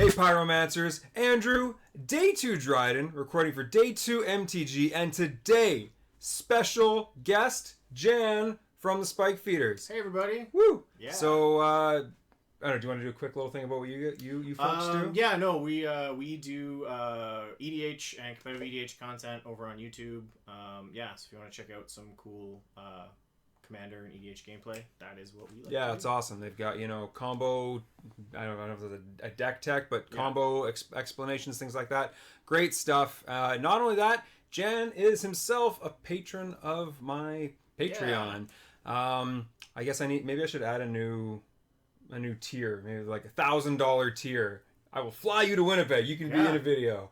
Hey Pyromancers, Andrew, Day 2 Dryden, recording for Day 2 MTG, and today, special guest, Jan from the Spike Feeders. Hey everybody. Woo! Yeah. So, I don't know, do you want to do a quick little thing about what you folks do? Yeah, no, we do EDH and competitive EDH content over on YouTube. So if you want to check out some cool Commander and EDH gameplay, that is what we like. Yeah, it's awesome. They've got, combo, I don't know if it's a Decktech, but combo explanations, things like that. Great stuff. Not only that, Jan is himself a patron of my Patreon. Yeah. I guess maybe I should add a new tier, maybe like $1,000 tier. I will fly you to Winnipeg. You can be in a video.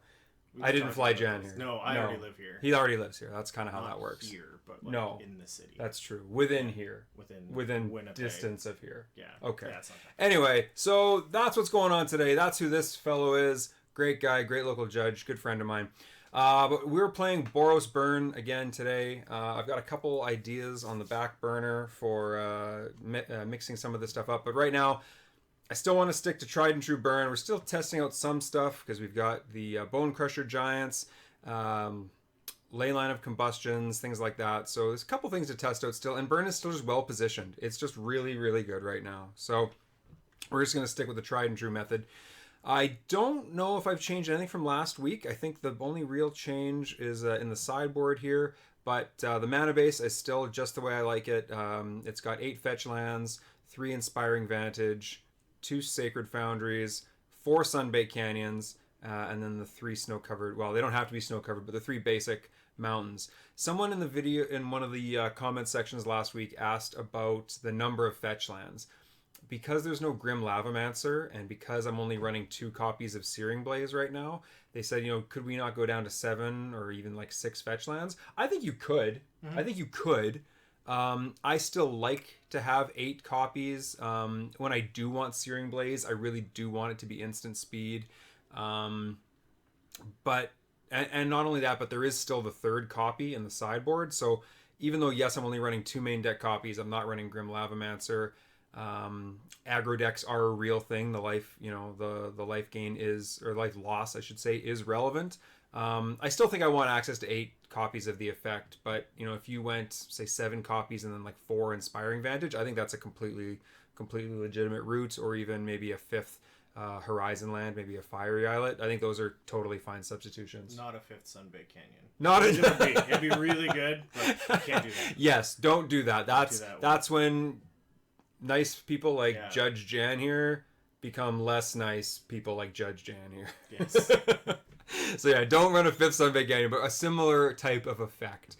I didn't fly Jan here. No, I already live here. He already lives here. That's kind of how Not that works. Here, but in the city. That's true. Within here. Within Winnipeg. Distance of here. Yeah. Okay. Yeah, that's not anyway, so that's what's going on today. That's who this fellow is. Great guy, great local judge, good friend of mine. But we're playing Boros Burn again today. I've got a couple ideas on the back burner for mixing some of this stuff up. But right now, I still want to stick to tried and true burn. We're still testing out some stuff because we've got the Bone Crusher Giants, Ley Line of Combustions, things like that. So there's a couple things to test out still. And burn is still just well positioned. It's just really, really good right now. So we're just going to stick with the tried and true method. I don't know if I've changed anything from last week. I think the only real change is in the sideboard here. But the mana base is still just the way I like it. It's got 8 fetch lands, 3 Inspiring Vantage, 2 Sacred Foundries, 4 Sunbaked Canyons, and then the 3 snow-covered... Well, they don't have to be snow-covered, but the 3 basic mountains. Someone in the video, in one of the comment sections last week, asked about the number of fetch lands. Because there's no Grim Lavamancer, and because I'm only running 2 copies of Searing Blaze right now, they said, could we not go down to 7 or even like 6 fetch lands? I think you could. Mm-hmm. I think you could. I still like to have 8 copies. When I do want Searing Blaze, I really do want it to be instant speed. But not only that, but there is still the 3rd copy in the sideboard. So even though, yes, I'm only running 2 main deck copies, I'm not running Grim Lavamancer. Aggro decks are a real thing. The life, the life gain is, or life loss, I should say, is relevant. I still think I want access to 8 copies of the effect, but if you went say 7 copies and then like 4 Inspiring Vantage, I think that's a completely legitimate route, or even maybe a 5th Horizon land, maybe a Fiery Islet. I think those are totally fine substitutions. Not a 5th Sunbaked Canyon. Not it'd be really good, but you can't do that. Yes, don't do that. That's when nice people like Judge Jan here become less nice people like Judge Jan here. Yes. So yeah, don't run a 5th Sunbaked Canyon, but a similar type of effect.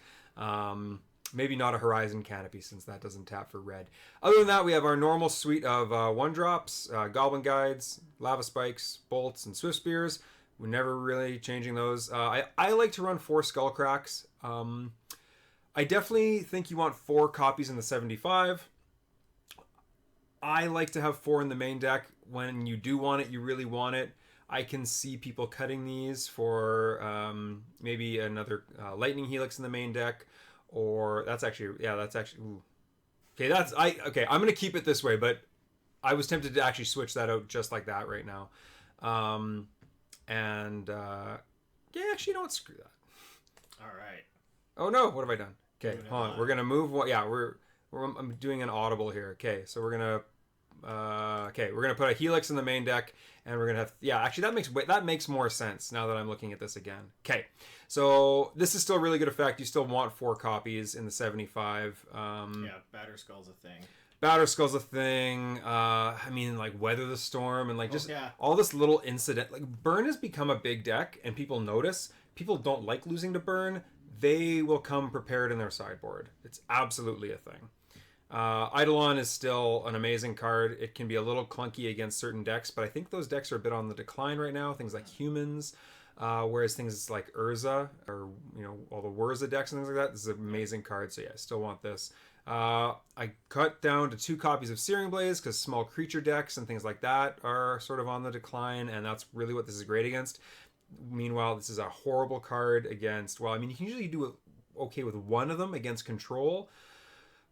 Maybe not a Horizon Canopy, since that doesn't tap for red. Other than that, we have our normal suite of 1-drops, Goblin Guides, Lava Spikes, Bolts, and Swift Spears. We're never really changing those. I like to run 4 Skullcracks. I definitely think you want 4 copies in the 75. I like to have 4 in the main deck. When you do want it, you really want it. I can see people cutting these for maybe another Lightning Helix in the main deck, or that's actually ooh. Okay, I'm gonna keep it this way, but I was tempted to actually switch that out just like that right now. Actually, don't screw that. All right. Oh no, what have I done? Okay, hold on. We're gonna move. I'm doing an audible here. Okay, so we're gonna put a Helix in the main deck, and we're gonna have that makes more sense now that I'm looking at this again. Okay, so this is still a really good effect. You still want 4 copies in the 75. Batterskull's a thing. Batterskull's a thing. Like Weather the Storm, and all this little incident. Like Burn has become a big deck, and people notice. People don't like losing to Burn. They will come prepared in their sideboard. It's absolutely a thing. Eidolon is still an amazing card. It can be a little clunky against certain decks, but I think those decks are a bit on the decline right now. Things like Humans, whereas things like Urza, or all the Wurza decks and things like that, this is an amazing card. So yeah, I still want this. I cut down to 2 copies of Searing Blaze because small creature decks and things like that are sort of on the decline, and that's really what this is great against. Meanwhile, this is a horrible card against... Well, you can usually do okay with one of them against control,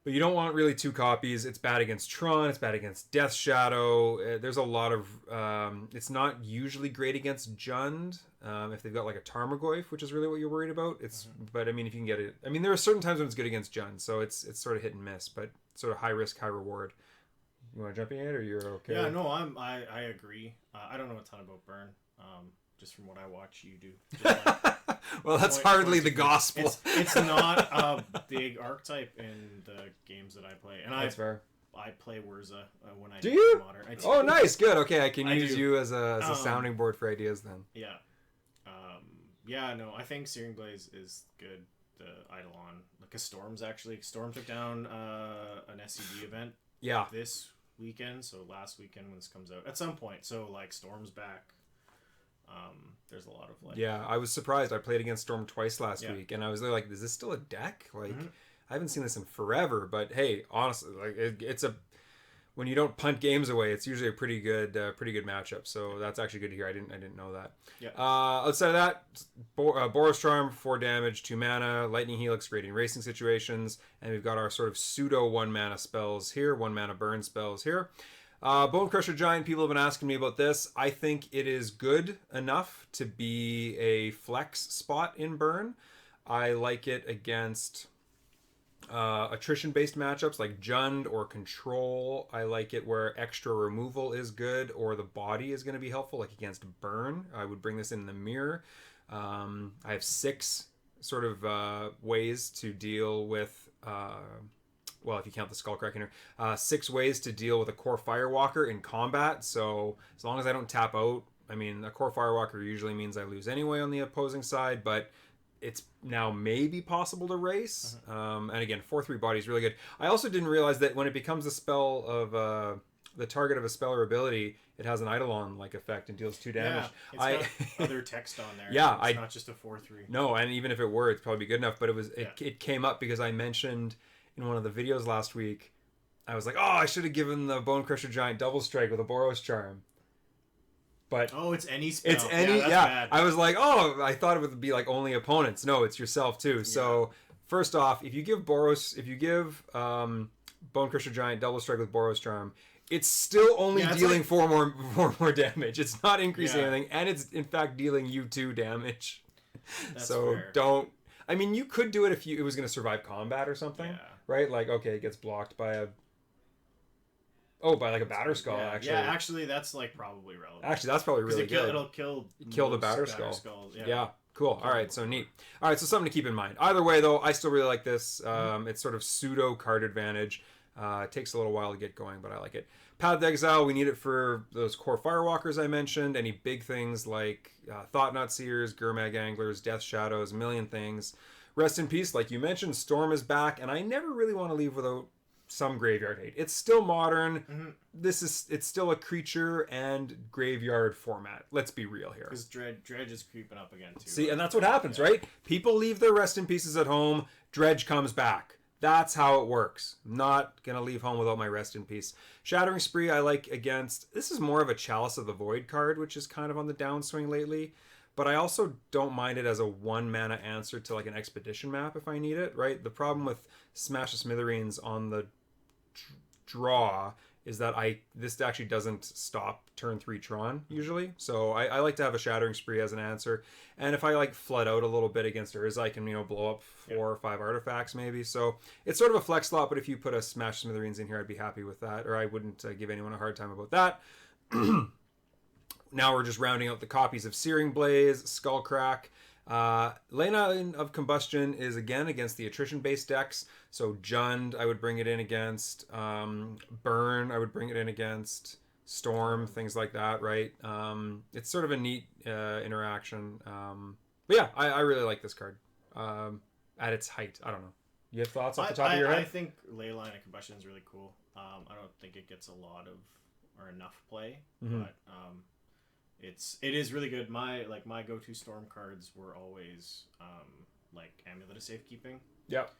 But you don't want really 2 copies. It's bad against Tron. It's bad against Death Shadow. There's a lot of... it's not usually great against Jund. If they've got like a Tarmogoyf, which is really what you're worried about. It's But I mean, if you can get it... I mean, there are certain times when it's good against Jund. So it's sort of hit and miss. But sort of high risk, high reward. You want to jump in yet, or you're okay? Yeah, no, I agree. I don't know a ton about Burn. Just from what I watch, you do. Well, that's hardly the gospel. It's not a big archetype in the games that I play, and that's fair. I play Wurza when I do you? Modern. Oh, nice, good. Okay, I can use you as a sounding board for ideas then. Yeah, yeah. No, I think Searing Blaze is good. The Eidolon, like a Storm's actually. Storm took down an SCG event. Yeah. This weekend, so last weekend when this comes out, at some point. So like Storm's back. There's a lot of like... Yeah, I was surprised. I played against Storm twice last week, and I was like, is this still a deck? Like, I haven't seen this in forever, but hey, honestly, like it's a... When you don't punt games away, it's usually a pretty good matchup. So that's actually good to hear. I didn't know that. Yeah. Outside of that, Boros Charm, 4 damage, 2 mana, Lightning Helix, great in racing situations, and we've got our sort of pseudo 1 mana spells here, 1 mana burn spells here. Bone Crusher Giant, people have been asking me about this. I think it is good enough to be a flex spot in Burn. I like it against attrition-based matchups like Jund or Control. I like it where extra removal is good or the body is going to be helpful, like against Burn. I would bring this in the mirror. I have 6 sort of ways to deal with... well, if you count the Skullcrack in here, 6 ways to deal with a Core Firewalker in combat. So as long as I don't tap out, I mean, a Core Firewalker usually means I lose anyway on the opposing side, but it's now maybe possible to race. And again, 4/3 body is really good. I also didn't realize that when it becomes a spell of the target of a spell or ability, it has an Eidolon-like effect and deals 2 damage. Yeah, it's got other text on there. Yeah, it's not just a 4/3. No, and even if it were, it'd probably be good enough. But it came up because I mentioned in one of the videos last week, I was like, oh, I should have given the Bone Crusher Giant double strike with a Boros Charm. But it's any spell. It's any, yeah. I was like, oh, I thought it would be like only opponents. No, it's yourself too. So first off, if you give Bone Crusher Giant double strike with Boros Charm, it's still only dealing like... 4 more damage. It's not increasing anything, and it's in fact dealing you 2 damage. So fair. Don't. I mean, you could do it if it was going to survive combat or something, right? Like, okay, it gets blocked by a Batterskull, actually. Yeah, actually, that's like probably relevant. Actually, that's probably really good. It'll kill the Batterskull. Yeah, cool. All right, so neat. All right, so something to keep in mind. Either way, though, I still really like this. It's sort of pseudo card advantage. It takes a little while to get going, but I like it. Path to Exile, we need it for those core Firewalkers I mentioned. Any big things like Thought-Knot Seers, Gurmag Anglers, Death Shadows, a million things. Rest in peace, like you mentioned, Storm is back, and I never really want to leave without some graveyard hate. It's still modern. It's still a creature and graveyard format. Let's be real here. Because Dredge is creeping up again too. See, and that's what happens, right? People leave their Rest in Pieces at home. Dredge comes back. That's how it works. I'm not going to leave home without my Rest in Peace. Shattering Spree I like against... This is more of a Chalice of the Void card, which is kind of on the downswing lately. But I also don't mind it as a 1 mana answer to like an Expedition map if I need it, right? The problem with Smash the Smithereens on the draw is that this actually doesn't stop turn 3 Tron usually. So I like to have a Shattering Spree as an answer. And if I like flood out a little bit against Urza, I can, blow up 4 or 5 artifacts maybe. So it's sort of a flex slot, but if you put a Smash Smithereens in here, I'd be happy with that. Or I wouldn't give anyone a hard time about that. Now we're just rounding out the copies of Searing Blaze, Skullcrack. Lane of Combustion is again against the attrition-based decks. So Jund, I would bring it in against. Burn, I would bring it in against. Storm, things like that, right? It's sort of a neat interaction. But yeah, I really like this card at its height. I don't know. You have thoughts off the top of your head? I think Leyline of Combustion is really cool. I don't think it gets a lot of or enough play, but it is really good. My go-to Storm cards were always like Amulet of Safekeeping. Yep.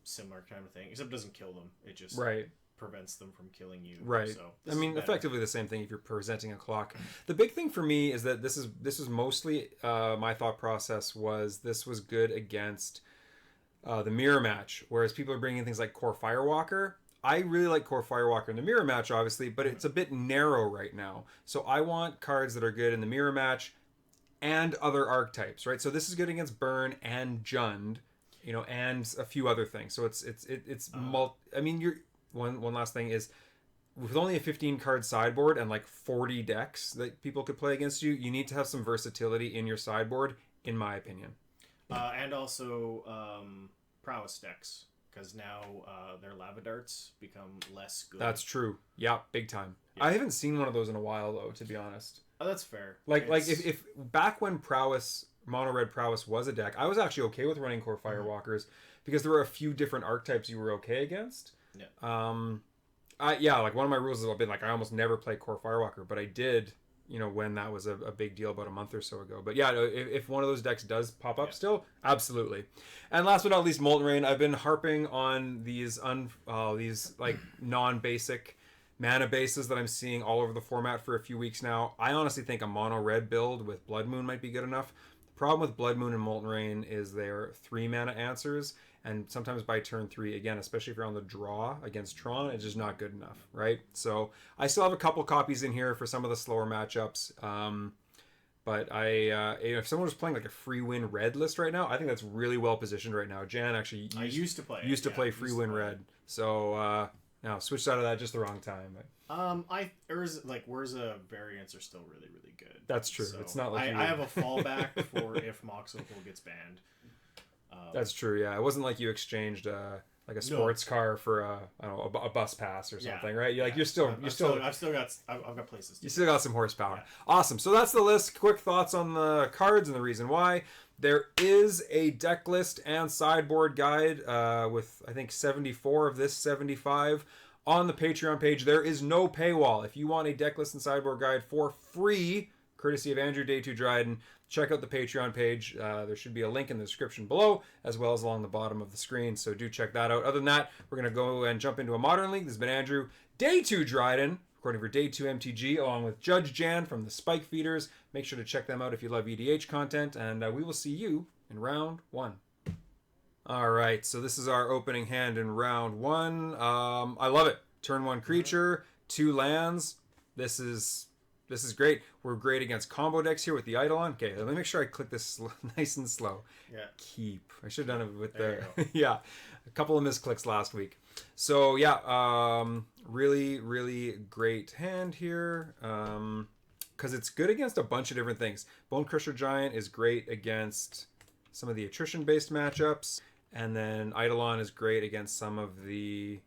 Similar kind of thing, except it doesn't kill them. It just prevents them from killing you. Right. So I mean, effectively the same thing if you're presenting a clock. The big thing for me is that this is mostly my thought process was this was good against the mirror match, whereas people are bringing in things like Core Firewalker. I really like Core Firewalker in the mirror match, obviously, but it's a bit narrow right now. So I want cards that are good in the mirror match and other archetypes, right? So this is good against Burn and Jund, and a few other things. So I mean, you're one last thing is, with only a 15 card sideboard and like 40 decks that people could play against you, you need to have some versatility in your sideboard, in my opinion. And also prowess decks, because now their lava darts become less good. That's true. Yeah, big time. Yeah. I haven't seen one of those in a while, though, to be honest. Oh, that's fair. Like if back when prowess, mono red prowess was a deck, I was actually okay with running Core Firewalkers because there were a few different archetypes you were okay against. Yeah. Like one of my rules has been like I almost never play Core Firewalker, but I did, when that was a big deal about a month or so ago. But yeah, if one of those decks does pop up still, absolutely. And last but not least, Molten Rain. I've been harping on these like non-basic mana bases that I'm seeing all over the format for a few weeks now. I honestly think a mono red build with Blood Moon might be good enough. The problem with Blood Moon and Molten Rain is they're 3 mana answers, and sometimes by turn 3, again, especially if you're on the draw against Tron, it's just not good enough, right? So I still have a couple copies in here for some of the slower matchups. But if someone was playing like a free win red list right now, I think that's really well positioned right now. Jan actually used to play free win red, so now switched out of that just the wrong time. Urza variants are still really, really good. That's true. So it's not like I have a fallback for if Mox Opal gets banned. That's true. Yeah, it wasn't like you exchanged like a sports car for a bus pass or something, right? I've still got places. You still got some horsepower. Yeah. Awesome. So that's the list. Quick thoughts on the cards and the reason why. There is a deck list and sideboard guide with I think 74 of this 75 on the Patreon page. There is no paywall. If you want a deck list and sideboard guide for free, courtesy of Andrew Day 2 Dryden, check out the Patreon page. There should be a link in the description below, as well as along the bottom of the screen, so do check that out. Other than that, we're going to go and jump into a Modern League. This has been Andrew Day 2 Dryden, recording for Day 2 MTG, along with Judge Jan from the Spike Feeders. Make sure to check them out if you love EDH content, and we will see you in round 1. All right, so this is our opening hand in round 1. I love it. Turn 1 creature, 2 lands. This is great. We're great against combo decks here with the Eidolon. Okay, let me make sure I click this nice and slow. Yeah. Keep. I should have done it with yeah, a couple of misclicks last week. So yeah, really, really great hand here. Because it's good against a bunch of different things. Bone Crusher Giant is great against some of the attrition-based matchups, and then Eidolon is great against some of the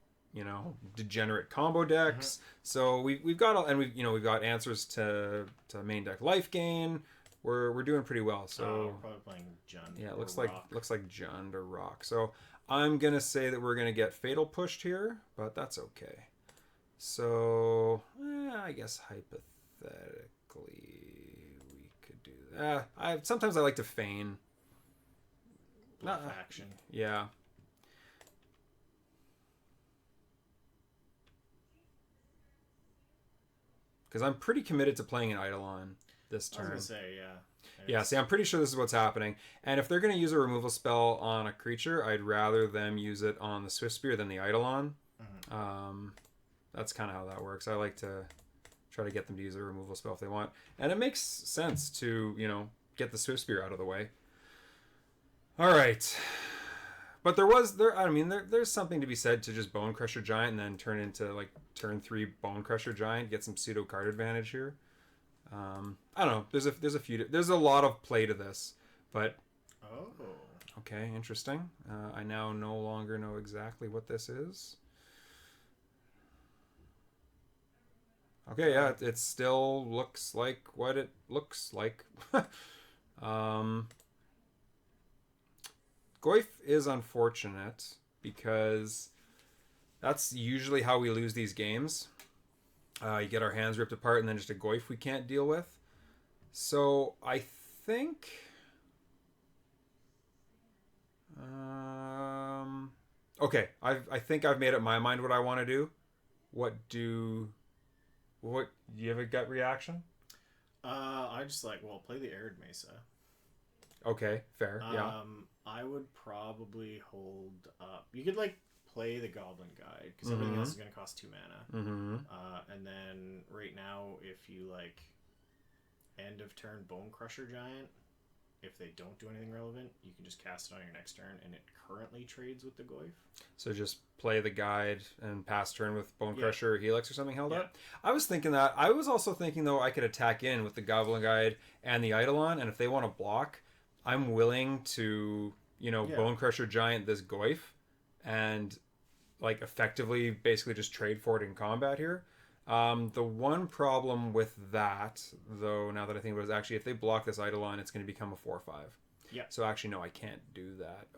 degenerate combo decks. So we've got answers to main deck life gain. We're doing pretty well. So we're probably playing Jund. Yeah, it looks like Jund or Rock. So I'm gonna say that we're gonna get Fatal pushed here, but that's okay. So I guess hypothetically we could do that. Sometimes I like to feign. Not action. Yeah. Because I'm pretty committed to playing an Eidolon this turn. I was going to say, yeah. Yeah, see, I'm pretty sure this is what's happening. And if they're going to use a removal spell on a creature, I'd rather them use it on the Swift Spear than the Eidolon. That's kind of how that works. I like to try to get them to use a removal spell if they want. And it makes sense to, get the Swift Spear out of the way. All right. But there's something to be said to just Bone Crusher Giant and then turn into like turn 3 Bone Crusher Giant, get some pseudo card advantage here. I don't know. There's a lot of play to this, but okay, interesting. I now no longer know exactly what this is. Okay, yeah, it still looks like what it looks like. Goyf is unfortunate because that's usually how we lose these games. You get our hands ripped apart and then just a Goyf we can't deal with. So I think... okay, I think I've made up my mind what I want to do. Do you have a gut reaction? I just play the Arid Mesa. Okay, fair. Yeah. I would probably hold up. You could like play the Goblin Guide because everything else is going to cost 2 mana. And then right now, if you like end of turn Bone Crusher Giant, if they don't do anything relevant, you can just cast it on your next turn, and it currently trades with the Goyf. So just play the guide and pass turn with Bone Crusher or Helix or something held up. I was thinking that. I was also thinking, though, I could attack in with the Goblin Guide and the Eidolon, and if they want to block, I'm willing to, Bone Crusher Giant this Goyf and, like, effectively basically just trade for it in combat here. The one problem with that, though, now that I think about it, is actually if they block this Eidolon, it's going to become a 4/5. Yeah. So actually, no, I can't do that.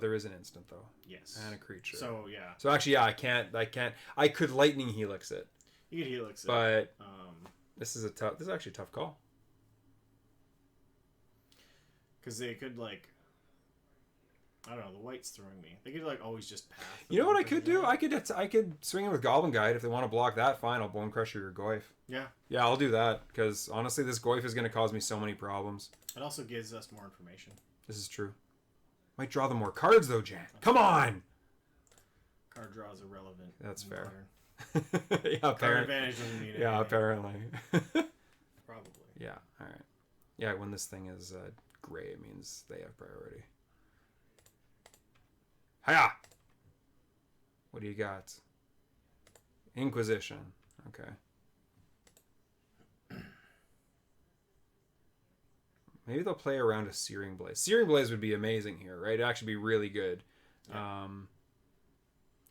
There is an instant, though. Yes. And a creature. So, yeah. So actually, yeah, I can't. I could Lightning Helix it. You could Helix it. But this is actually a tough call. Because they could, like... I don't know, the white's throwing me. They could, like, always just path. You know what I could do? I could swing it with Goblin Guide. If they want to block that, fine. I'll Bone Crusher your Goyf. Yeah. Yeah, I'll do that. Because, honestly, this Goyf is going to cause me so many problems. It also gives us more information. This is true. Might draw them more cards, though, Jan. Come on! Card draw is irrelevant. That's fair. Yeah, card advantage doesn't mean anything. Yeah, apparently. Probably. Yeah, alright. Yeah, when this thing is gray, it means they have priority. Hiya! What do you got? Inquisition. Okay. Maybe they'll play around a Searing Blaze. Searing Blaze would be amazing here, right? It'd actually be really good. Yeah.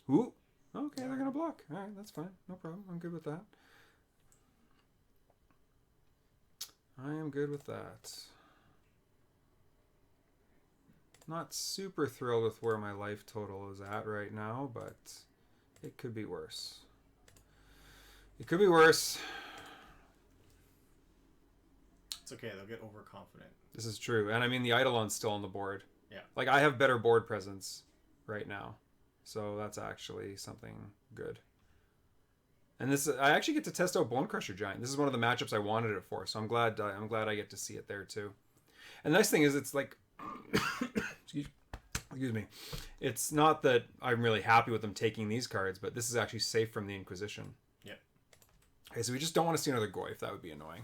Ooh. Okay, they're going to block. All right, that's fine. No problem. I'm good with that. I am good with that. Not super thrilled with where my life total is at right now, but it could be worse. It could be worse. It's okay, they'll get overconfident. This is true. And I mean, the Eidolon's still on the board. Yeah. Like, I have better board presence right now. So that's actually something good. And this, I actually get to test out Bone Crusher Giant. This is one of the matchups I wanted it for, so I'm glad I get to see it there too. And the nice thing is, it's like, excuse me, it's not that I'm really happy with them taking these cards, but this is actually safe from the Inquisition. Yeah. Okay, so we just don't want to see another Goyf. That would be annoying.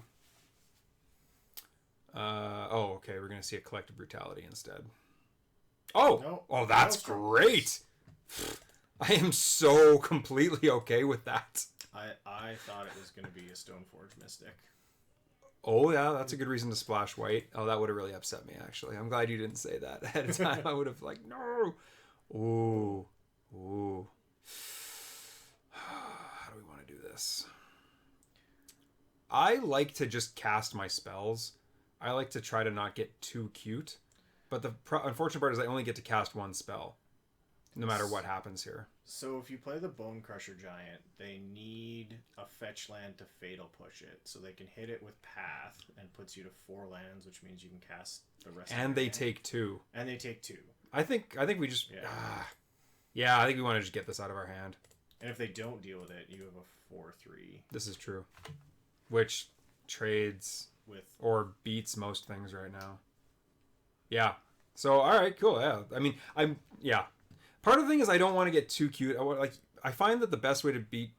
Okay, we're gonna see a Collective Brutality instead. That's great. I am so completely okay with that. I thought it was going to be a Stoneforge Mystic. Oh, yeah, that's a good reason to splash white. Oh, that would have really upset me, actually. I'm glad you didn't say that ahead of time. I would have, like, no. Ooh. How do we want to do this? I like to just cast my spells. I like to try to not get too cute. But the unfortunate part is I only get to cast one spell, no matter what happens here. So if you play the Bone Crusher Giant, they need a fetch land to Fatal Push it, so they can hit it with Path and puts you to 4 lands, which means you can cast the rest. And they take 2. And they take 2. I think we just I think we want to just get this out of our hand. And if they don't deal with it, you have a 4/3. This is true, which trades with or beats most things right now. Yeah. So all right, cool. Yeah. I mean, part of the thing is I don't want to get too cute. I find that the best way to beat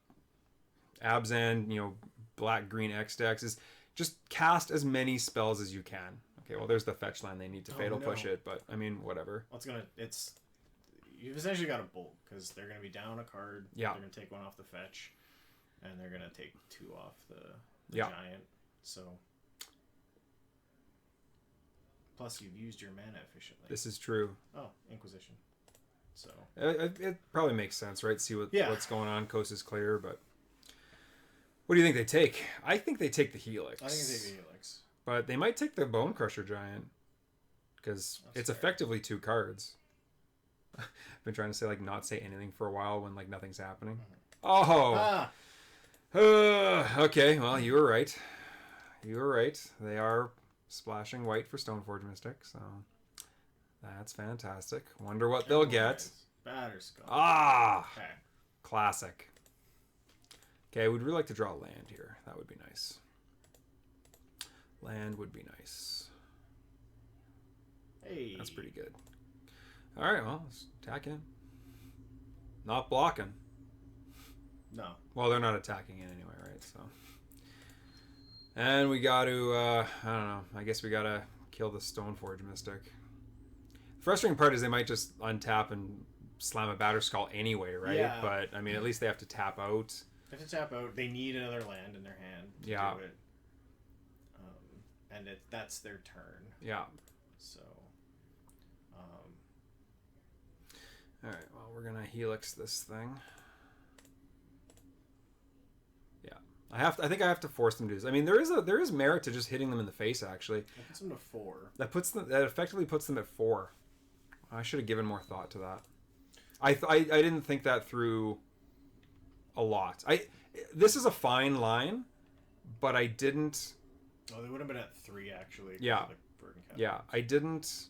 Abzan, black green X decks is just cast as many spells as you can. Okay, well there's the fetch line they need to Fatal Push it, but I mean whatever. You've essentially got a bolt because they're gonna be down a card. Yeah. They're gonna take 1 off the fetch, and they're gonna take 2 off the giant. So. Plus, you've used your mana efficiently. This is true. Oh, Inquisition. So it probably makes sense, right? See what's going on. Coast is clear, but what do you think they take? I think they take the Helix. I think they take the Helix. But they might take the Bone Crusher Giant because it's effectively 2 cards. I've been trying to say not say anything for a while when nothing's happening. Mm-hmm. Okay. Well, you were right. They are splashing white for Stoneforge Mystic, so that's fantastic. Wonder what they'll get. Batterskull. Okay. Okay. Classic. Okay, we'd really like to draw a land here. That would be nice. Land would be nice. Hey. That's pretty good. All right, well, let's attack in. Not blocking. No. Well, they're not attacking in anyway, right? So. And we got to, I don't know, I guess we got to kill the Stoneforge Mystic. The frustrating part is they might just untap and slam a Batterskull anyway, right? Yeah. But, I mean, at least they have to tap out. They have to tap out. They need another land in their hand to Yeah. do it. And that's their turn. Yeah. So, all right, well, we're going to Helix this thing. I think I have to force them to do this. I mean, there is merit to just hitting them in the face. Actually, that puts them to 4. That effectively puts them at 4. I should have given more thought to that. I didn't think that through a lot. This is a fine line, but I didn't. Oh, they would have been at 3 actually. Yeah. Yeah, I didn't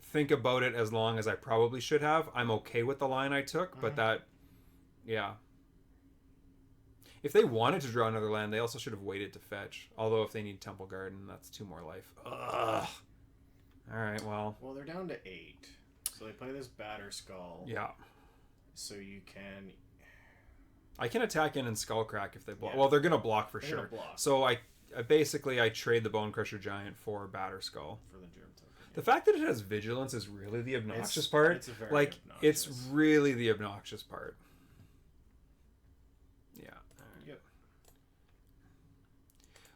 think about it as long as I probably should have. I'm okay with the line I took, but that, yeah. If they wanted to draw another land, they also should have waited to fetch. Although if they need Temple Garden, that's 2 more life. Ugh. All right, well. Well, they're down to 8. So they play this Batterskull. Yeah. So you can... I can attack in and Skullcrack if they block. Yeah. Well, they're going to block for They're sure. gonna block. So I basically trade the Bone Crusher Giant for Batterskull. For the Germ Token. The fact that it has Vigilance is really the obnoxious part. It's very obnoxious. It's really the obnoxious part. Yeah. Yep.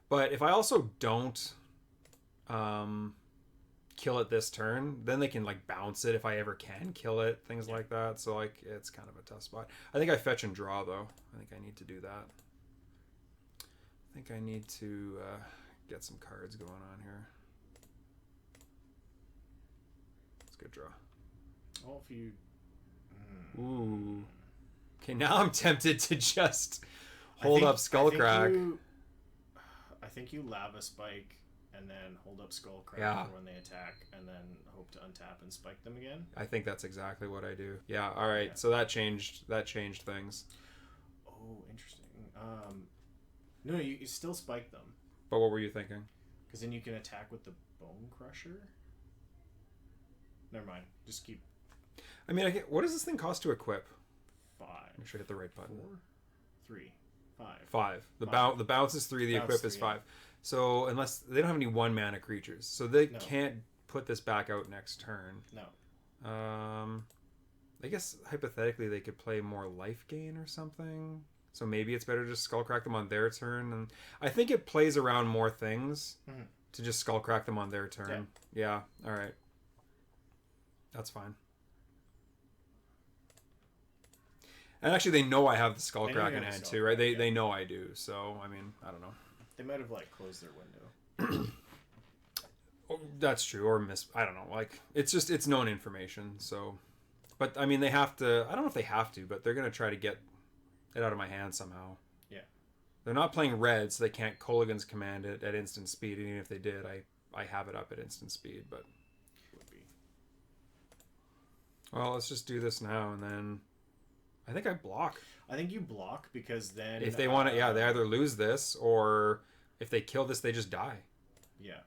But if I also don't kill it this turn, then they can like bounce it if I ever can kill it, things like that. So like it's kind of a tough spot. I think I fetch and draw though. I think I need to do that. I think I need to get some cards going on here. Let's go draw. Oh, if you... Ooh. Okay, now I'm tempted to just hold up Skullcrack. I think you Lava Spike and then hold up Skullcrack for when they attack, and then hope to untap and spike them again. I think that's exactly what I do. Yeah. All right. Yeah. So that changed things. Oh, interesting. No, you still spike them. But what were you thinking? Because then you can attack with the Bone Crusher. Never mind. Just keep. I mean, what does this thing cost to equip? 5. Make sure I hit the right button. 4, 3, 5. 5. The bounce is 3. The equip is 5. So unless they don't have any 1-mana creatures, so they can't put this back out next turn. No. I guess hypothetically they could play more life gain or something. So maybe it's better to just Skullcrack them on their turn. And I think it plays around more things to just Skullcrack them on their turn. Yeah. All right. That's fine. And actually, they know I have the Skullcrack in hand too, right? They know I do. So I mean, I don't know. They might have like closed their window. That's true, or I don't know. Like it's known information. So, but I mean, they have to. I don't know if they have to, but they're gonna try to get it out of my hand somehow. Yeah. They're not playing red, so they can't Kolaghan's Command it at instant speed. And even if they did, I have it up at instant speed. But well, let's just do this now, and then I think I block. I think you block because then if they want to, they either lose this or if they kill this, they just die. Yeah.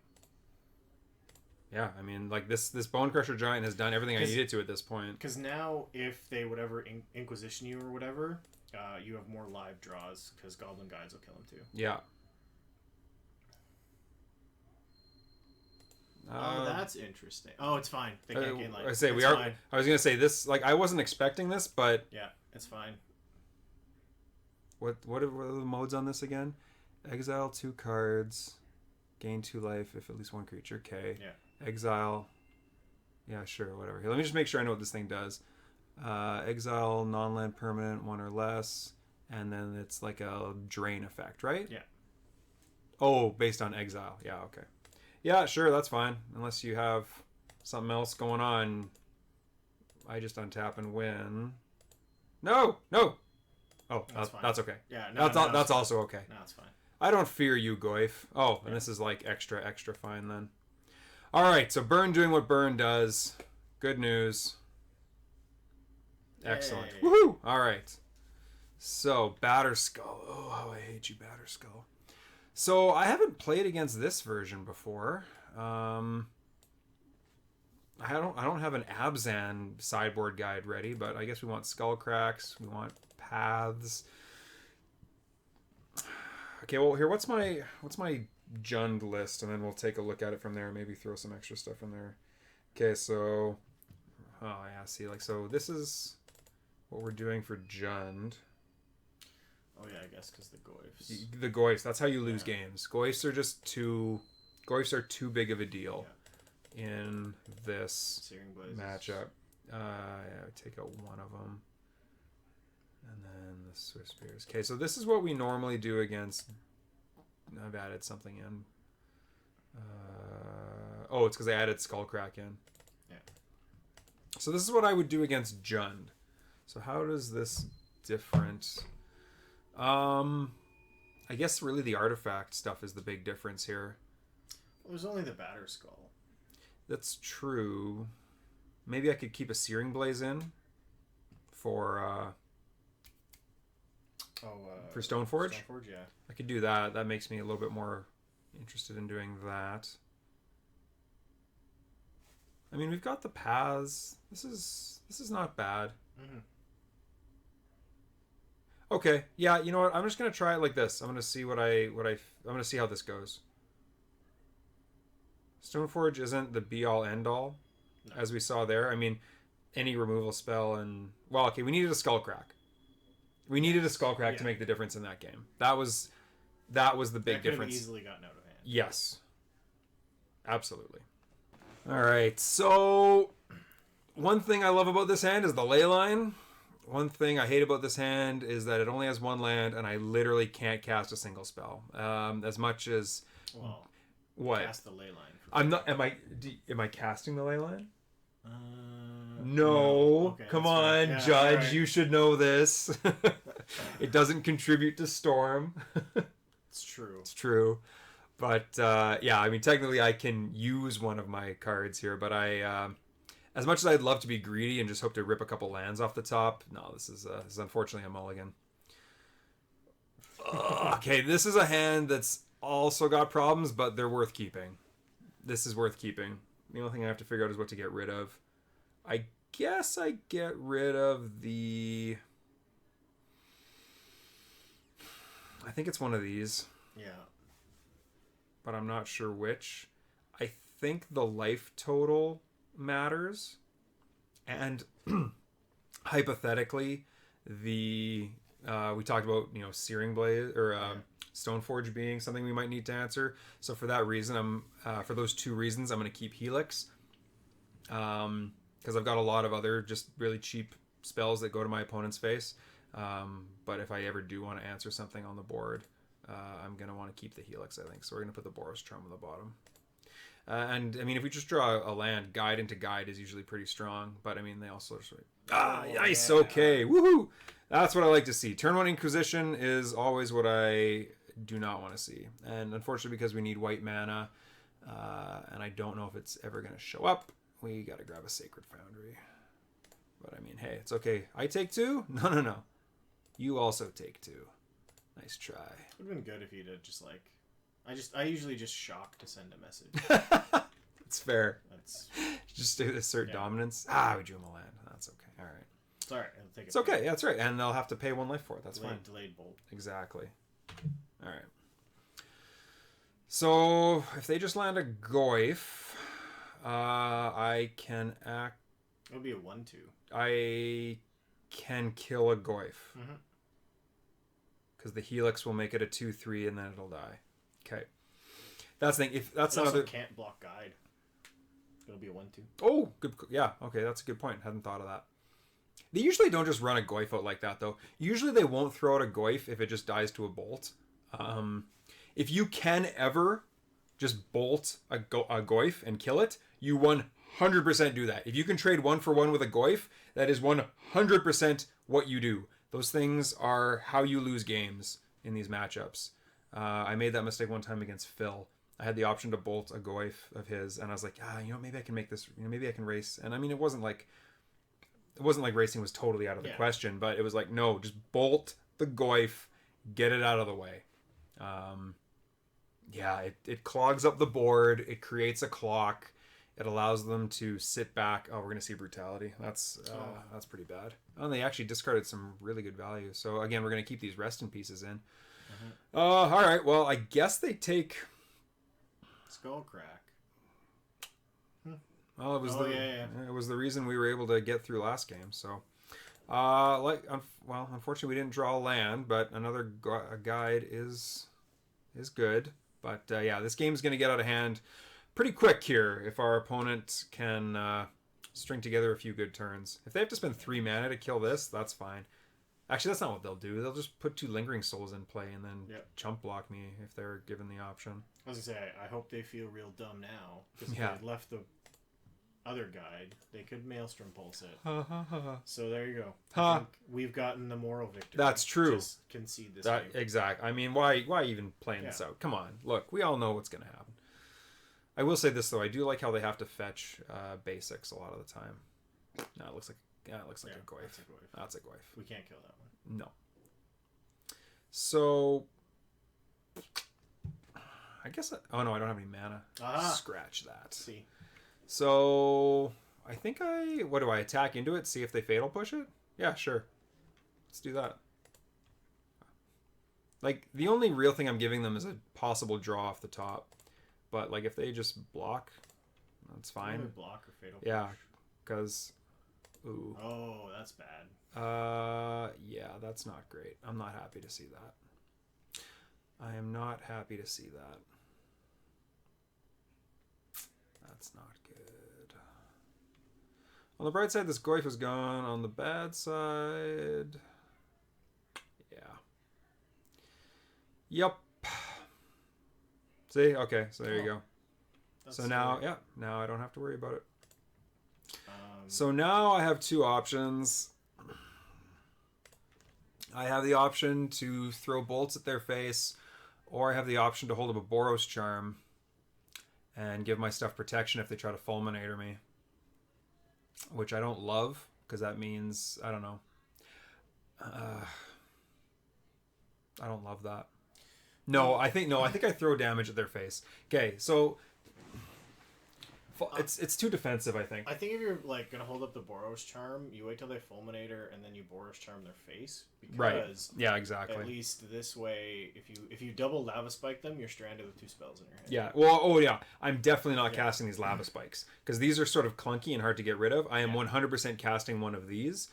Yeah, I mean, like this Bone Crusher Giant has done everything I needed to at this point. Because now, if they would ever Inquisition you or whatever, you have more live draws because Goblin Guides will kill them too. Yeah. Oh, that's interesting. Oh, it's fine. They can't gain life. I was gonna say this. Like, I wasn't expecting this, but yeah, it's fine. What are the modes on this again? Exile 2 cards, gain 2 life if at least 1 creature. Okay. Yeah. Exile. Yeah, sure, whatever. Here, let me just make sure I know what this thing does. Exile non-land permanent 1 or less, and then it's like a drain effect, right? Yeah. Oh, based on exile. Yeah. Okay. Yeah, sure, that's fine. Unless you have something else going on. I just untap and win. No! Oh, that's okay. Yeah, that's also okay. No, it's fine. I don't fear you, Goyf. Oh, and this is like extra fine then. All right, so Burn doing what Burn does. Good news. Excellent. Hey. Woohoo! All right. So, Batterskull. Oh, how I hate you, Batterskull. So, I haven't played against this version before. I don't have an Abzan sideboard guide ready, but I guess we want skull cracks. We want paths. Okay, well here, what's my Jund list, and then we'll take a look at it from there. Maybe throw some extra stuff in there. Okay, so see, like, so this is what we're doing for Jund. Oh yeah, I guess because the Goyfs. The Goyfs, that's how you lose games. Goyfs are just too big of a deal in this matchup. Take out one of them. And then the Swiss Spears. Okay, so this is what we normally do against... I've added something in. It's because I added Skullcrack in. Yeah. So this is what I would do against Jund. So how does this different... I guess really the artifact stuff is the big difference here. Well, there's only the Batter Skull. That's true. Maybe I could keep a Searing Blaze in for Stoneforge. Stoneforge, yeah. I could do that. That makes me a little bit more interested in doing that. I mean, we've got the paths. This is not bad. Mm-hmm. Okay, yeah. You know what? I'm just gonna try it like this. I'm gonna see I'm gonna see how this goes. Stoneforge isn't the be all end all, as we saw there. I mean, any removal spell and we needed a Skullcrack. We needed a Skullcrack to make the difference in that game. That was the big difference. Easily gotten out of hand. Yes, absolutely. All right, so one thing I love about this hand is the ley line. One thing I hate about this hand is that it only has one land, and I literally can't cast a single spell. As much as what? Cast the ley line. I'm not. Am I casting the ley line? No. Okay, come on, yeah, Judge. right. You should know this. It doesn't contribute to Storm. It's true. It's true. But I mean, technically, I can use one of my cards here. But as much as I'd love to be greedy and just hope to rip a couple lands off the top, no, this is unfortunately a mulligan. Okay, this is a hand that's also got problems, but they're worth keeping. This is worth keeping. The only thing I have to figure out is what to get rid of. I guess I get rid of the... I think it's one of these. Yeah. But I'm not sure which. I think the life total matters. And hypothetically, we talked about, Searing Blaze or Stoneforge being something we might need to answer. So for that reason, for those two reasons, I'm going to keep Helix. Because I've got a lot of other just really cheap spells that go to my opponent's face. But if I ever do want to answer something on the board, I'm going to want to keep the Helix, I think. So we're going to put the Boros Trump on the bottom. And, I mean, if we just draw a land, guide into guide is usually pretty strong. But, I mean, they also... nice, yeah. Okay, woohoo! That's what I like to see. Turn 1 Inquisition is always what I do not want to see. And unfortunately, because we need white mana, and I don't know if it's ever going to show up, we got to grab a Sacred Foundry. But, I mean, hey, it's okay. I take 2? No. You also take 2. Nice try. It would have been good if you'd have just, like... I usually just shock to send a message. That's fair. Just to assert dominance. We drew him a land. That's okay. All right. It's all right. I'll take it. It's okay. Yeah, that's right. And they'll have to pay 1 life for it. That's fine. Delayed bolt. Exactly. All right. So if they just land a Goyf, I can act. It'll be a 1/2. I can kill a Goyf. Mm-hmm. Because the Helix will make it a 2/3 and then it'll die. Okay. That's the thing. If that's it another... also can't block guide. It'll be a 1/2. Oh, good. Yeah. Okay, that's a good point. Hadn't thought of that. They usually don't just run a Goyf out like that, though. Usually they won't throw out a Goyf if it just dies to a bolt. If you can ever just bolt a Goyf and kill it, you 100% do that. If you can trade 1-for-1 with a Goyf, that is 100% what you do. Those things are how you lose games in these matchups. I made that mistake one time against Phil. I had the option to bolt a Goyf of his, and I was like, maybe I can make this, maybe I can race. And I mean, it wasn't like racing was totally out of the question, but it was like, no, just bolt the Goyf, get it out of the way. It clogs up the board, it creates a clock, it allows them to sit back. Oh, we're gonna see brutality. That's pretty bad. Oh, and they actually discarded some really good value. So again, we're gonna keep these resting pieces in. All right. Well, I guess they take Skullcrack. Well, it was it was the reason we were able to get through last game. So, unfortunately, we didn't draw land, but another guide is good. But yeah, this game's going to get out of hand pretty quick here if our opponent can string together a few good turns. If they have to spend 3 mana to kill this, that's fine. Actually, that's not what they'll do. They'll just put 2 Lingering Souls in play and then chump block me if they're given the option. I was going to say, I hope they feel real dumb now. Because if they left the other guide, they could Maelstrom Pulse it. So there you go. I think we've gotten the moral victory. That's true. Just concede this game. Exactly. I mean, why even playing this out? Come on. Look, we all know what's going to happen. I will say this, though. I do like how they have to fetch basics a lot of the time. No, it looks like a Goyf. That's a Goyf. We can't kill that one. No. So, I guess... oh, no, I don't have any mana. Scratch that. See. So, I think what do I attack into it? See if they Fatal Push it? Yeah, sure. Let's do that. Like, the only real thing I'm giving them is a possible draw off the top. But, like, if they just block, that's fine. Block or Fatal Push? Yeah, because... ooh. Oh, that's bad. Yeah, that's not great. I'm not happy to see that. I am not happy to see that. That's not good. On the bright side, this Goyf is gone. On the bad side... yeah. Yep. See? Okay, so there you go. So now, now I don't have to worry about it. So now I have 2 options. I have the option to throw bolts at their face, or I have the option to hold up a Boros Charm and give my stuff protection if they try to Fulminator me. Which I don't love, because that means, I don't know. I don't love that. No, I think I throw damage at their face. Okay, so it's too defensive, I think. I think if you're like gonna hold up the Boros Charm, you wait till they Fulminator and then you Boros Charm their face. Because right. Yeah, exactly. At least this way, if you double Lava Spike them, you're stranded with 2 spells in your hand. Yeah. Well, oh yeah. I'm definitely not casting these Lava Spikes because these are sort of clunky and hard to get rid of. I am 100% casting one of these,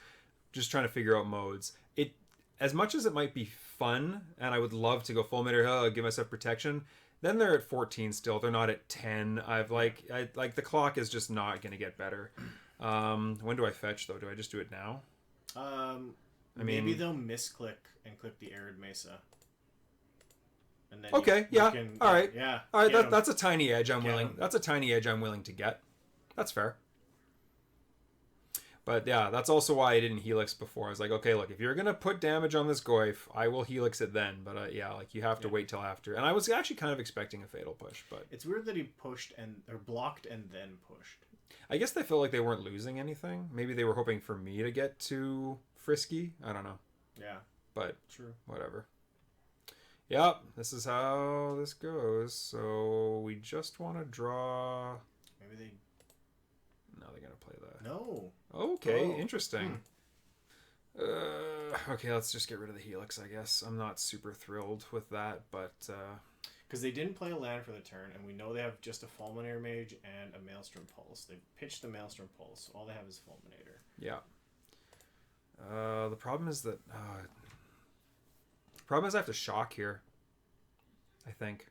just trying to figure out modes. It, as much as it might be fun, and I would love to go Fulminator, give myself protection. Then they're at 14 still. They're not at 10. I the clock is just not going to get better. When do I fetch though? Do I just do it now? Maybe they'll misclick and click the Arid Mesa. And then all right. Yeah. All right. That's a tiny edge I'm willing. That's a tiny edge I'm willing to get. That's fair. But yeah, that's also why I didn't Helix before. I was like, okay, look, if you're gonna put damage on this Goyf, I will Helix it then. But yeah, like you have to wait till after. And I was actually kind of expecting a Fatal Push, but it's weird that he pushed or blocked and then pushed. I guess they felt like they weren't losing anything. Maybe they were hoping for me to get too frisky. I don't know. Yeah. But true. Whatever. Yep, this is how this goes. So we just want to draw. Maybe they. No, they're gonna play that. No. Okay, interesting. Okay, let's just get rid of the Helix, I guess. I'm not super thrilled with that, but... because they didn't play a land for the turn, and we know they have just a Fulminator Mage and a Maelstrom Pulse. They've pitched the Maelstrom Pulse. All they have is Fulminator. Yeah. The problem is that... the problem is I have to shock here, I think.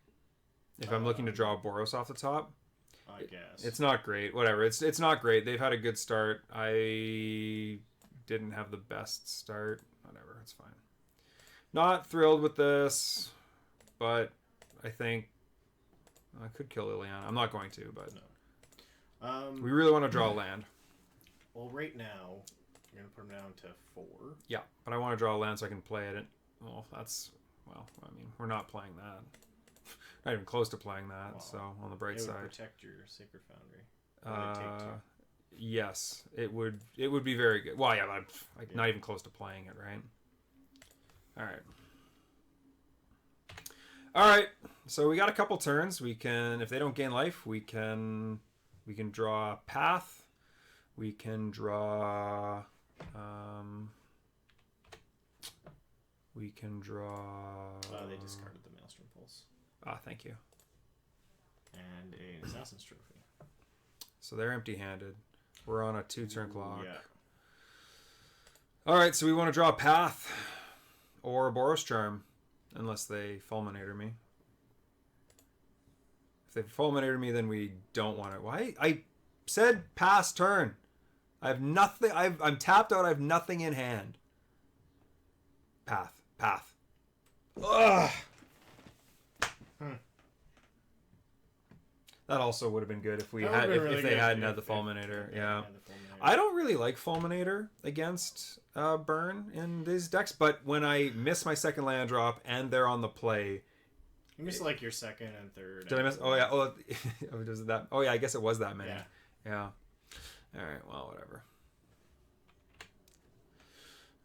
If I'm looking to draw a Boros off the top. I guess. It's not great. Whatever. It's not great. They've had a good start. I didn't have the best start. Whatever. It's fine. Not thrilled with this, but I think I could kill Liliana. I'm not going to, but no. We really want to draw land. Well, right now you're gonna put them down to 4. Yeah, but I want to draw a land so I can play it. Well, I mean, we're not playing that. Not even close to playing that. Well, so on the bright side, would protect your Sacred Foundry. Yes, it would. It would be very good. Well, yeah, but not even close to playing it, right? All right. So we got a couple turns. We can, if they don't gain life, we can We can draw Path. We can draw... we can draw... They discarded the Maelstrom Pulse. Ah, thank you. And an Assassin's Trophy. So they're empty-handed. We're on a 2-turn clock. Yeah. All right, so we want to draw a Path or a Boros Charm, unless they Fulminator me. If they Fulminator me, then we don't want it. Why? I said pass turn. I have nothing. I'm tapped out. I have nothing in hand. Path. Ugh. That also would have been good if we had if they hadn't had the Fulminator. Yeah. I don't really like Fulminator against Burn in these decks, but when I miss my second land drop and they're on the play, you missed like your second and third. Did I miss? Oh yeah. Oh, was it that? Oh yeah. I guess it was that many. Yeah. All right. Well, whatever.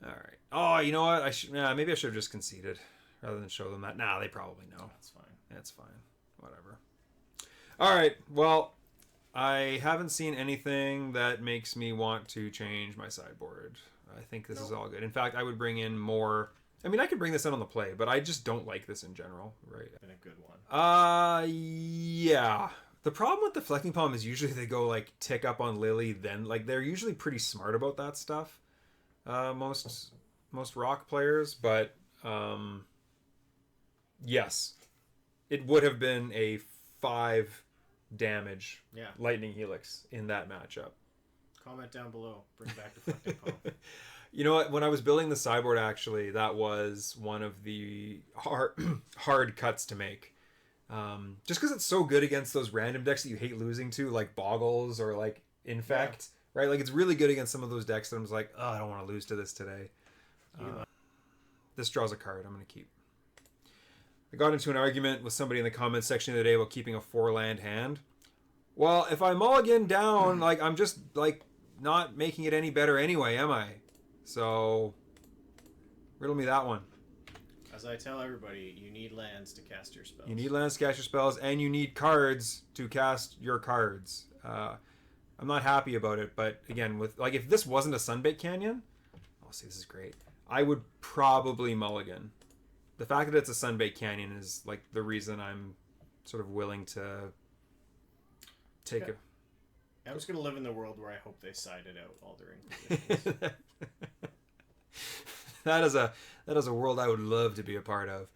All right. Oh, you know what? Maybe I should have just conceded rather than show them that. Nah, they probably know. That's fine. That's fine. Whatever. All right. Well, I haven't seen anything that makes me want to change my sideboard. I think this is all good. In fact, I would bring in more. I mean, I could bring this in on the play, but I just don't like this in general. Right. Been a good one. Yeah. The problem with the Flecking Palm is usually they go like tick up on Lily, then like they're usually pretty smart about that stuff. Most rock players, but yes, it would have been a 5 damage Lightning Helix in that matchup. Comment down below. Bring back the Flecking Palm. You know what? When I was building the sideboard, actually, that was one of the hard cuts to make. Just because it's so good against those random decks that you hate losing to, like Boggles or like Infect, right? Like it's really good against some of those decks that I'm just like, oh, I don't want to lose to this today. This draws a card I'm going to keep. I got into an argument with somebody in the comments section the other day about keeping a 4-land hand. Well, if I mulligan down, like I'm just like not making it any better anyway, am I? So, riddle me that one. As I tell everybody, you need lands to cast your spells. You need lands to cast your spells, and you need cards to cast your cards. I'm not happy about it, but again, with like if this wasn't a Sunbaked Canyon, I'll see, this is great. I would probably mulligan. The fact that it's a Sunbaked Canyon is like the reason I'm sort of willing to take it. I'm just gonna live in the world where I hope they side it out while they're in positions. That is a world I would love to be a part of.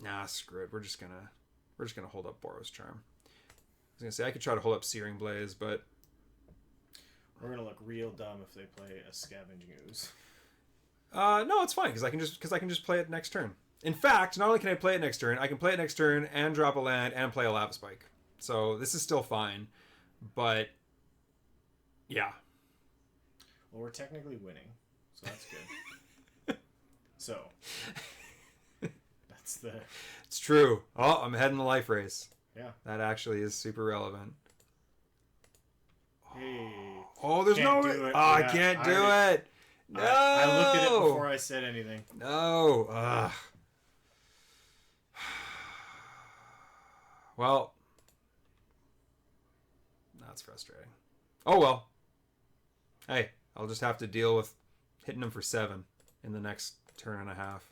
Nah, screw it. We're just gonna hold up Boros Charm. I was gonna say I could try to hold up Searing Blaze, but we're gonna look real dumb if they play a Scavenging Ooze. No, it's fine because I can just play it next turn. In fact, not only can I play it next turn, I can play it next turn and drop a land and play a Lava Spike. So this is still fine, but yeah. Well, we're technically winning, so that's good. So that's the. It's true. Oh, I'm ahead in the life race. Yeah. That actually is super relevant. Hey. Oh, there's no way. Oh, I can't do it. No. I looked at it before I said anything. No. Well, that's frustrating. Oh well. Hey, I'll just have to deal with hitting them for 7 in the next turn and a half.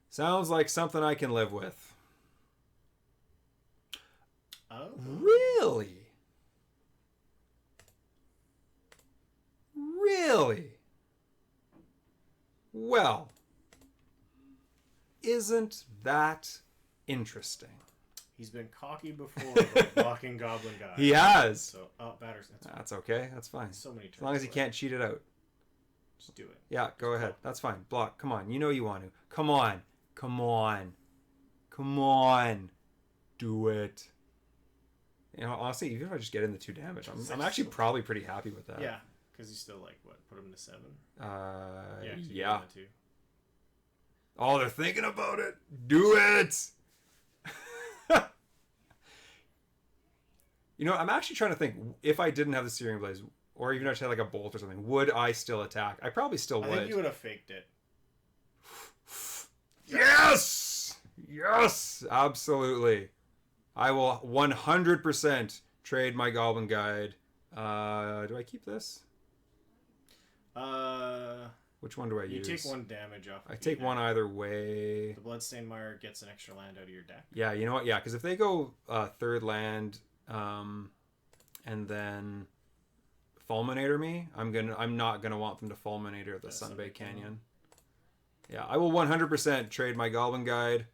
Sounds like something I can live with. Oh. Really? Really? Well, isn't that interesting? He's been cocky before about blocking Goblin Guides. He has. So, batters. That's okay. That's fine. So many turns. As long as he can't cheat it out. Just do it. Yeah, go ahead. That's fine. Block. Come on. You know you want to. Come on. Come on. Come on. Do it. You know, honestly, even if I just get in the 2 damage, I'm actually probably pretty happy with that. Yeah, because you still like what? Put him to 7. Yeah. Oh, they're thinking about it. Do it. You know, I'm actually trying to think if I didn't have the Searing Blaze, or even if I had like a bolt or something, would I still attack? I probably still would. I think you would have faked it. Yes! Yes! Absolutely. I will 100% trade my Goblin Guide. Do I keep this? Which one do I use? You take 1 damage off. I take 1 either way. The Bloodstained Mire gets an extra land out of your deck. Yeah, you know what? Yeah, because if they go 3rd land, and then Fulminator me, I'm not gonna want them to Fulminator the Sunbay Canyon. Yeah, I will 100% trade my Goblin Guide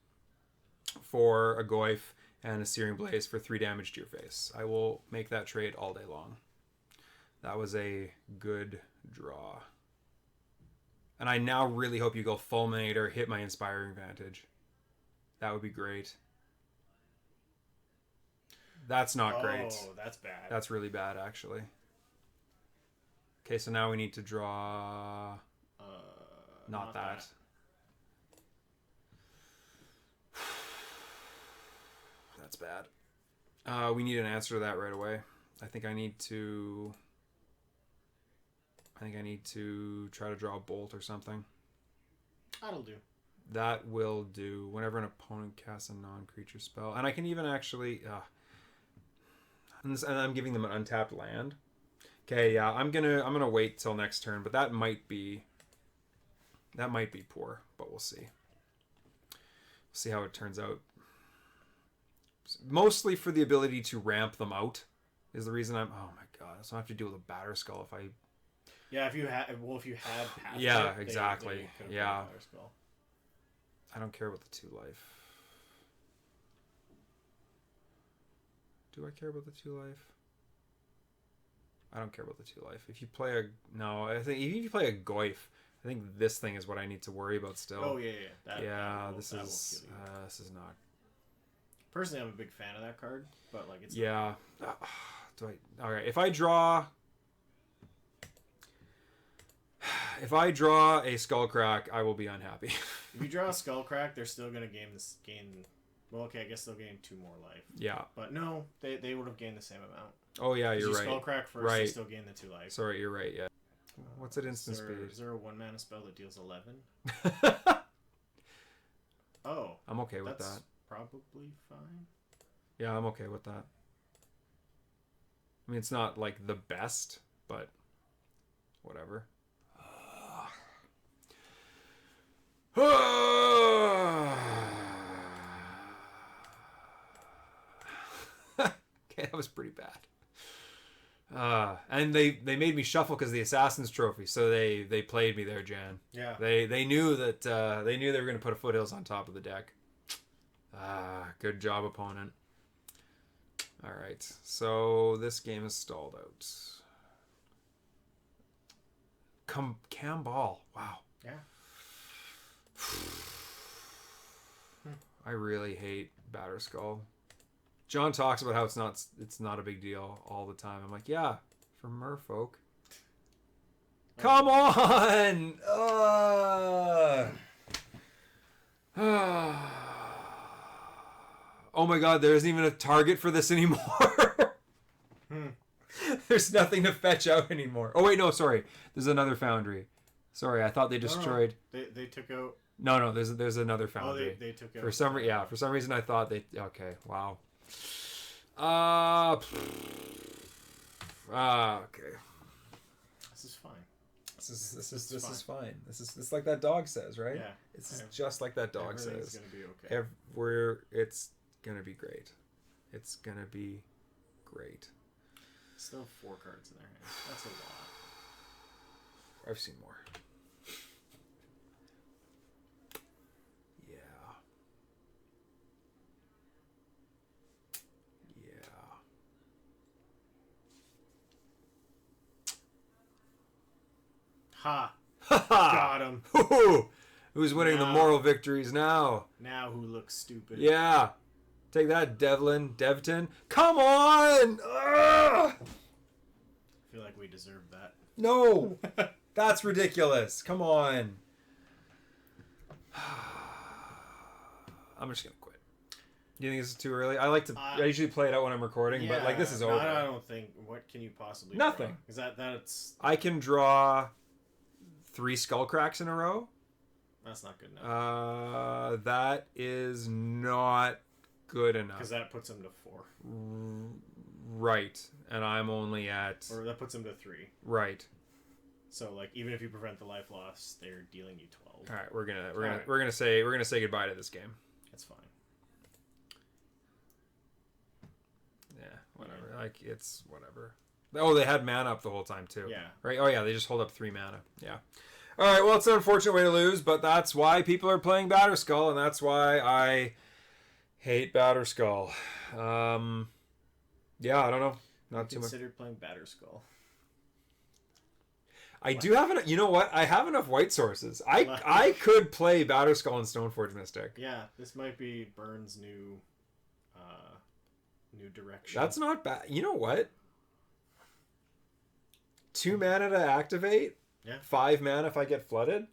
for a Goyf and a Searing Blaze for 3 damage to your face. I will make that trade all day long. That was a good draw. And I now really hope you go Fulminator, hit my Inspiring Vantage. That would be great. That's not great. Oh, that's bad. That's really bad, actually. Okay, so now we need to draw... not that. That's bad. We need an answer to that right away. I think I need to try to draw a bolt or something. That'll do. That will do. Whenever an opponent casts a non-creature spell, and I can even actually, and I'm giving them an untapped land. Okay, yeah, I'm gonna wait till next turn, but that might be poor, but we'll see. See how it turns out. Mostly for the ability to ramp them out is the reason I'm. Oh my god! So I have to deal with a Batter Skull if I. Yeah, if you had passed yeah, it, exactly. they yeah. Batter Skull. I don't care about the 2 life. Do I care about the 2 life? I don't care about the 2 life. If you play I think if you play a Goyf, I think this thing is what I need to worry about still. Oh yeah. This is not. Personally, I'm a big fan of that card, but like it's. Yeah. All right. If I draw a Skullcrack, I will be unhappy. If you draw a Skullcrack, they're still gonna gain. Well, okay, I guess they'll gain 2 more life. Yeah. But no, they would have gained the same amount. Oh yeah, you're right. Skullcrack first, right. They still gain the 2 life. Sorry, you're right. Yeah. What's it instant speed? Is there a 1-mana spell that deals 11? Oh. I'm okay with that's that. Probably fine. Yeah, I'm okay with that. I mean, it's not like the best, but whatever. Okay, that was pretty bad. And they made me shuffle because of the Assassin's Trophy, so they played me there, Jan. Yeah. They knew that they were going to put a Foothills on top of the deck. Good job, opponent. All right, so this game is stalled out. Cam Ball. Wow. Yeah. I really hate Batter Skull. John talks about how it's not a big deal all the time. I'm like, yeah, for merfolk. Come on! Oh my god, there isn't even a target for this anymore. There's nothing to fetch out anymore. Oh wait, no, sorry. There's another foundry. Sorry, I thought they destroyed. No. They took out. No, there's another foundry. Oh, they took out. For some reason I thought they. Okay, wow. Okay. This is fine. This is fine. This is like that dog says, right? Yeah. It's just like that dog says. Everything's gonna be okay. It's gonna be great. It's gonna be great. Still 4 cards in their hand. That's a lot. I've seen more. Yeah. Ha! Got him. Who's winning the moral victories now? Now who looks stupid? Yeah. Take that, Devton. Come on! Ugh! I feel like we deserve that. No! That's ridiculous. Come on. I'm just going to quit. Do you think this is too early? I usually play it out when I'm recording, but like this is over. I don't think. What can you possibly Nothing. Is that's... I can draw 3 Skullcracks in a row. That's not good enough. That is not good enough. Because that puts them to 4. Right, and I'm only at. Or that puts them to 3. Right. So like even if you prevent the life loss, they're dealing you 12. All right, we're gonna say goodbye to this game. That's fine. Yeah, whatever. Yeah. Like it's whatever. Oh, they had mana up the whole time too. Yeah. Right. Oh yeah, they just hold up 3 mana. Yeah. All right. Well, it's an unfortunate way to lose, but that's why people are playing Batterskull, and that's why I hate Batterskull. Yeah, I don't know. Not too much. Considered playing Batterskull. I do have enough. You know what? I have enough white sources. I could play Batterskull and Stoneforge Mystic. Yeah, this might be Burn's new direction. That's not bad. You know what? 2 mana to activate. Yeah. 5 mana if I get flooded.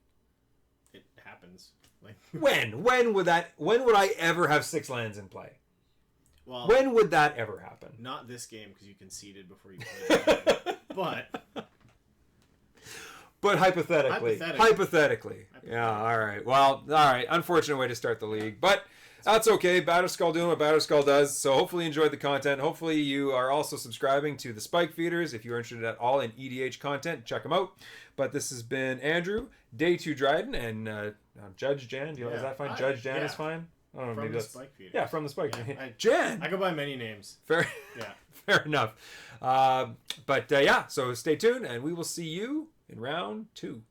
It happens. Like When would I ever have 6 lands in play? Well, when would that ever happen? Not this game because you conceded before you played. But hypothetically. Yeah, all right. Well, all right. Unfortunate way to start the league, but that's okay. Batterskull doing what Batterskull does. So hopefully you enjoyed the content. Hopefully you are also subscribing to the Spike Feeders. If you're interested at all in EDH content, check them out. But this has been Andrew, Day 2 Dryden, and Judge Jan. Is that fine? Judge Jan is fine? I don't know. From the Spike Feeders. Yeah, from the Spike. Yeah, Jan. I go by many names. Fair. Yeah. Fair enough. But yeah, so stay tuned, and we will see you in round 2.